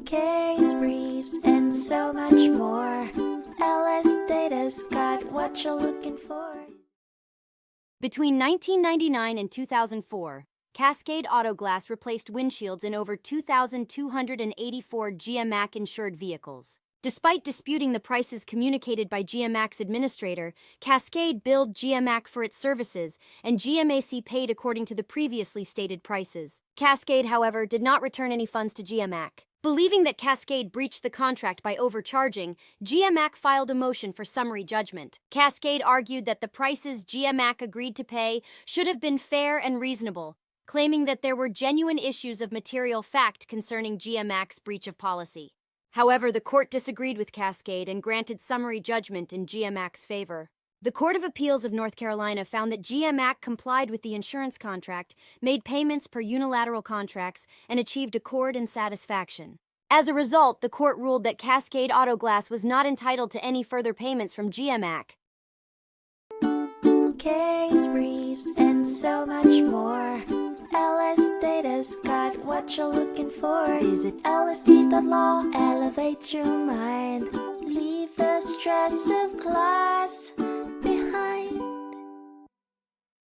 case briefs, and so much more. LSData's got what you're looking for. Between 1999 and 2004, Cascade Auto Glass replaced windshields in over 2,284 GMAC-insured vehicles. Despite disputing the prices communicated by GMAC's administrator, Cascade billed GMAC for its services, and GMAC paid according to the previously stated prices. Cascade, however, did not return any funds to GMAC. Believing that Cascade breached the contract by overcharging, GMAC filed a motion for summary judgment. Cascade argued that the prices GMAC agreed to pay should have been fair and reasonable, claiming that there were genuine issues of material fact concerning GMAC's breach of policy. However, the court disagreed with Cascade and granted summary judgment in GMAC's favor. The Court of Appeals of North Carolina found that GMAC complied with the insurance contract, made payments per unilateral contracts, and achieved accord and satisfaction. As a result, the court ruled that Cascade Auto Glass was not entitled to any further payments from GMAC. Case briefs, and so much more. LSData's got what you're looking for. Visit lsd.law, elevate your mind. Leave the stress of class.